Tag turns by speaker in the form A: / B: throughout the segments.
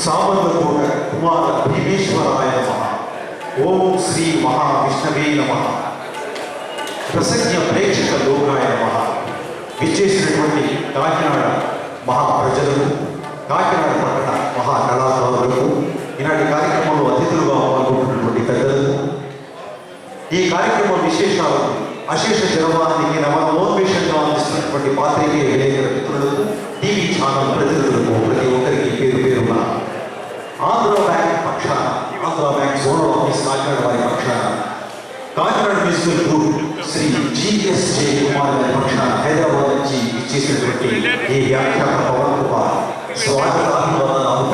A: సామంతకోట కుమార భీమేశ్వరాయ నమః. ఓం శ్రీ మహావిష్ణవే నమః. ప్రసజ్ఞ ప్రేక్షక లోకాయ నమః. విచ్చేసినటువంటి కాకినాడ మహాప్రజలకు, కాకినాడ పట్టణ మహా కళాకారులకు, ఈనాటి కార్యక్రమంలో అతిథులుగా పాల్గొంటున్నటువంటి పెద్దలకు, ఈ కార్యక్రమం విశేషాలకు అశేష జనవానికి నవోన్మేషంగా అందిస్తున్నటువంటి పాత్రికేయ విలేకరుల మిత్రులకు, టీవీ ఛానల్ ప్రతినిధులకు ప్రతి ఒక్కరికి పేరు పేరున ఆంధ్ర బ్యాంక్ పక్షాన, Andhra bank zonal office Kakinada వారి పక్షాన, కాకినాడ మ్యూజికల్ గ్రూప్ శ్రీ జిఎస్జే కుమార్ గారి పక్షాన హైదరాబాద్ నుంచి ఇచ్చేసినటువంటి ఈ వ్యాఖ్యాన పవన్ కుమార్ స్వాగతాభివందనాలు.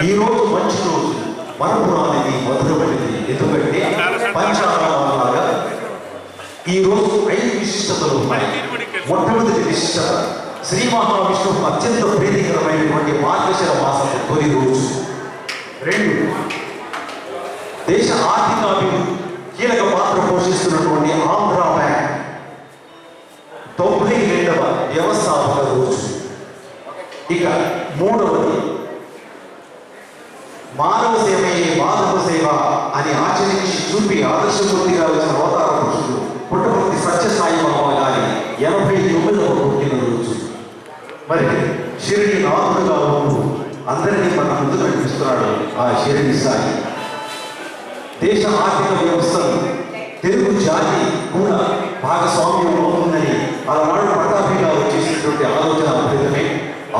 A: ఈ రోజు మంచి రోజు, మరపురానిది, మధురమైనది. ఎందుకంటే పంచాంగాలాగా ఈ రోజు 5 విశిష్టతలు ఉన్నాయి. మొట్టమొదటి విశిష్టత శ్రీ మహావిష్ణువు అత్యంత ప్రీతికరమైనటువంటి మార్గశిర మాసం తొలి రోజు. 2, దేశ ఆర్థికాభివృద్ధి కీలక పాత్ర పోషిస్తున్నటువంటి ఆంధ్ర బ్యాంక్ 92వ వ్యవస్థాపక రోజు. ఇక 3వది మానవ సేవయే మాధవ సేవ అని ఆచరించి చూపి ఆదర్శమూర్తిగా వచ్చిన అవతార పురుషుడు పుట్టపర్తి సత్యసాయి బాబా గారి 89వ పుట్టినరోజు. మరి షిరిడి నాథుడుగా ఉంటూ అందరినీ మన ముందు నడిపిస్తున్నాడు ఆ షిరిడి సాయి. దేశ ఆర్థిక వ్యవస్థను తెలుగు జాతి కూడా భాగస్వామ్యం అవుతుందని ఆనాడు పట్టాభిగా వచ్చేసినటువంటి ఆలోచన ఫలితమే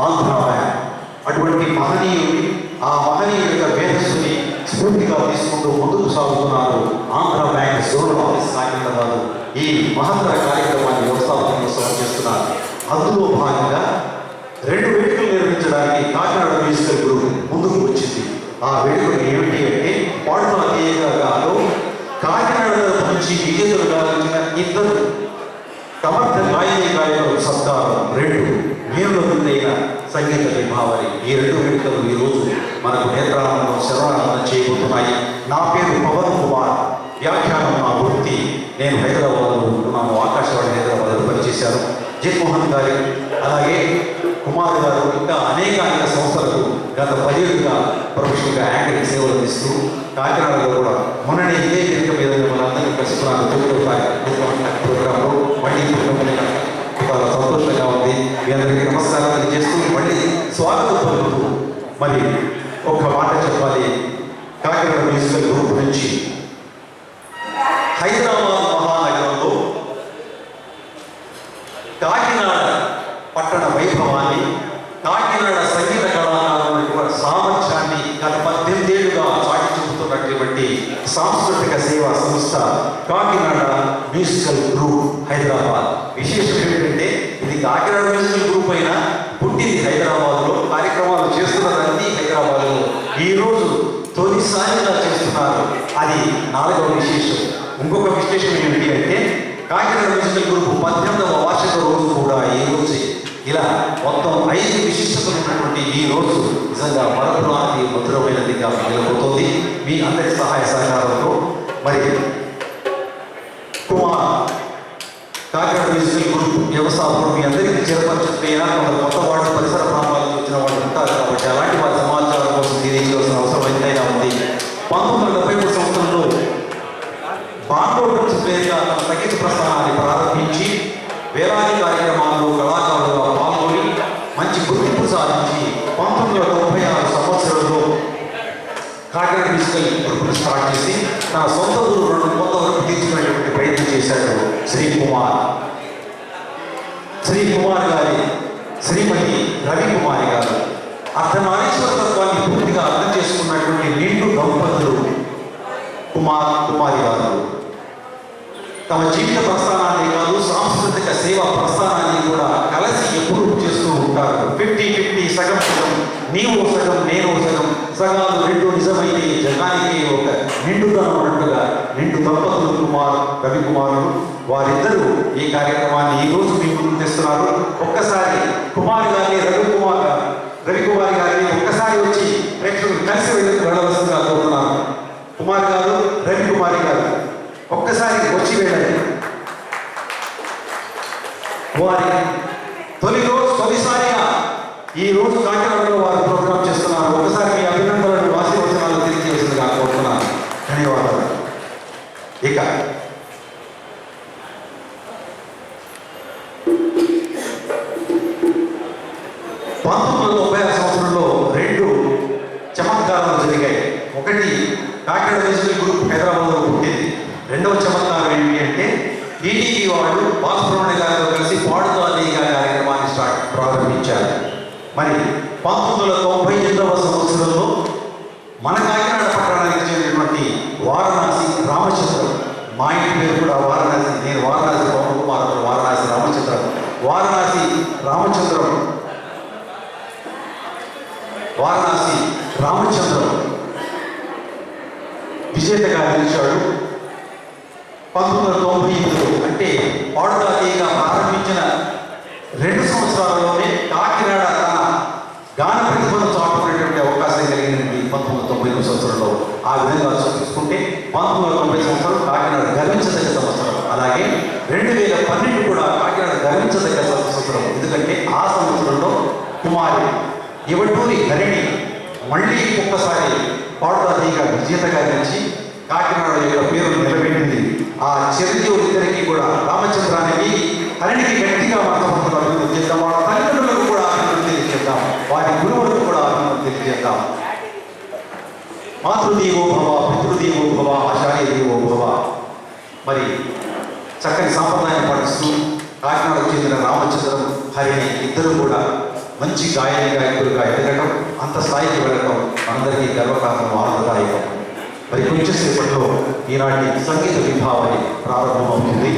A: ఆంధ్ర బ్యాంక్. అటువంటి మహనీయుని, ఆ మహనీయుడి యొక్క మేధస్సుని స్ఫూర్తిగా తీసుకుంటూ ముందుకు సాగుతున్నారు Andhra bank zonal office Kakinada. ఈ మహత్తర కార్యక్రమాన్ని వ్యవస్థాపకంగా చేస్తున్నారు. అందులో భాగంగా 2 వేడుకలు నిర్వహించడానికి కాకినాడ మ్యూజికల్ గ్రూప్ ముందుకు వచ్చింది. ఆ వేడుకలు ఏమిటి అంటే పాడుతున్న తీయగాలో కాకినాడ నుంచి విజేతలుగా వచ్చిన 2 సమర్థ గాయకుల సత్కారం, 2 వీరుల ముందైన సంగీత విభావరి. ఈ 2 వేడుకలు ఈరోజు మనకు నేత్రానందం, శరణానందం చేయబోతున్నాయి. నా పేరు పవన్ కుమార్, వ్యాఖ్యానం నా వృత్తి. నేను హైదరాబాద్లో ఉంటున్నాను, ఆకాశవాణి హైదరాబాద్లో పనిచేశాను. జగన్మోహన్ గారి, అలాగే కుమార్ గారు ఇంకా అనేక సంస్థలకు గత 10 ఏళ్ళుగా ప్రొఫెషనల్గా యాంకరింగ్ సేవలు అందిస్తూ కాకినాడలో కూడా మొన్ననే ఇదే వేదిక మీద మనందరికీ కలుసుకున్నాను. 9వ ప్రోగ్రాంలో మళ్ళీ చాలా సంతోషంగా ఉంది. మీ అందరికీ నమస్కారం తెలియజేస్తూ మళ్ళీ స్వాగతం పలుకుతూ మరి ఒక్క మాట చెప్పాలి. కాకినాడ మ్యూజికల్ గ్రూప్ నుంచి హైదరాబాద్ మహానగరంలో కాకినాడ పట్టణ వైభవాన్ని, కాకినాడ సంగీత కళాకారుల సామర్థ్యాన్ని గత 18 ఏళ్లుగా చాటి చూపుతున్నటువంటి సాంస్కృతిక సేవా సంస్థ కాకినాడ మ్యూజికల్ గ్రూప్ హైదరాబాద్. విశేషం ఏమిటంటే ఇది కాకినాడ మ్యూజికల్ గ్రూప్ అయినా పుట్టింది హైదరాబాద్లో, కార్యక్రమాలు చేస్తున్నదన్నీ హైదరాబాద్లో. ఈరోజు తొలిసారిగా చేస్తున్నారు, అది 4వ విశేషం. ఇంకొక విశేషం ఏమిటి అంటే కాకినాడ మ్యూజికల్ గ్రూప్ 18వ వార్షిక రోజు కూడా ఈ రోజు. ఇలా మొత్తం 5 విశిష్టతలు ఉన్నటువంటి ఈ రోజు నిజంగా మరపురానికి మధురమైనదిగా నిలబోతోంది. మీ అందరి సహాయ సహకారంతో మరి కుమార్ కాకినాడ మ్యూజికల్ గ్రూప్ వ్యవస్థాపకుడు మీ అందరికీ చేరపరిచిపోయినా కొంత కొత్త వాళ్ళు, పరిసర ప్రాంతాలకు వచ్చిన వాళ్ళు ఉంటారు. కాబట్టి అలాంటి వారి సమాచారం కోసం తెలియజేయాల్సిన అవసరం ఎంతైనా ఉంది. 1973 సంవత్సరంలో బాండోడ్ పేరుగా తన సంగీత ప్రస్థానాన్ని ప్రారంభించి వేలాది కార్యక్రమాల్లో కళాకారులుగా పాల్గొని మంచి గుర్తింపు సాధించి 1996 సంవత్సరంలో కాకినాడ మ్యూజికల్ గ్రూప్ను స్టార్ట్ చేసి తన సొంత ఊరులను కొంతవరకు తీర్చుకునేటువంటి ప్రయత్నం చేశాడు శ్రీ కుమార్. శ్రీ కుమార్ గారి శ్రీమతి రవికుమారి గారు అర్ధనారీశ్వర తత్వాన్ని పూర్తిగా అర్థం చేసుకున్నటువంటి నిండు దంపతులు కుమారి గారు తమ జీవిత ప్రస్థానాన్ని కాదు, సాంస్కృతిక సేవ ప్రస్థానాన్ని కూడా కలిసి ఎప్పుడూ చేస్తూ ఉంటారు. 50-50, సగం సగం, నీవు సగం నేను సగం, సగాలు 2 నిజమైతే జగానికి ఒక నిండుదనం ఉన్నట్టుగా నిండు దంపతులు రవికుమారుడు. వారిద్దరూ ఈ కార్యక్రమాన్ని ఈరోజు మీ ముందు తెస్తున్నారు. ఒక్కసారి కుమార్ గారిని, రవికుమారి గారిని ఒక్కసారి వచ్చి ప్రేక్షకులు కలిసి వెళ్ళవలసిందిగా కోరుతున్నాను. కుమార్ గారు, రవికుమారి గారు ఒక్కసారి వచ్చి వెళ్ళండి. వారి తొలిసారిగా ఈ రోజు కాకినాడలో వారు ప్రోగ్రాం చేస్తారు. 1998వ సంవత్సరంలో మన కాకినాడ పట్టణానికి చెందినటువంటి వారణాసి రామచంద్రం, మా ఇంటి పేరు కూడా వారణాసి, నేను వారణాసి పవన్ కుమార్, వారణాసి రామచంద్రం, వారణాసి రామచంద్రం, వారణాసి రామచంద్రం విజేతగా నిలిచాడు. 1998లో అంటే పాడుదాతీగా ప్రారంభించిన 2 సంవత్సరాలలోనే కాకినాడ తన గాన ప్రతిభను చాటుకునేటువంటి అవకాశం కలిగినది 1990 సంవత్సరంలో. ఆ విధంగా చూసుకుంటే 1990 సంవత్సరం కాకినాడ గర్వించదగ్గ సంవత్సరం. అలాగే 2012 కూడా కాకినాడ గర్వించదగ్గ సంవత్సరం. ఎందుకంటే ఆ సంవత్సరంలో కుమారి యువటూరి హరిణి మళ్ళీ ఒక్కసారి పాడుదాతీగా విజేతగా నిలిచి కాకినాడ యొక్క పేరు నిలబెట్టింది. ఆ చిరంజీవులిద్దరికీ కూడా రామచంద్రానికి హరిణికి గట్టిగా మనతో అభివృద్ధి చేద్దాం. వాళ్ళ తల్లిదండ్రులకు కూడా అభివృద్ధి తెలియజేద్దాం. వారి గురువులకు కూడా అభివృద్ధి తెలియజేద్దాం. మాతృదేవో భవ, పితృదేవో భవ, ఆచార్య దేవో భవ. మరి చక్కని సాంప్రదాయం పాటిస్తూ కాకినాడకు చెందిన రామచంద్రం, హరిణి ఇద్దరు కూడా మంచి గాయకులుగా ఎదగడం, అంత స్థాయికి వెళ్ళడం మనందరికీ గర్వకారణం, ఆనందదాయకం. మరి కొంచెం సేపట్లో ఈనాటి సంగీత విభావని ప్రారంభమవుతుంది.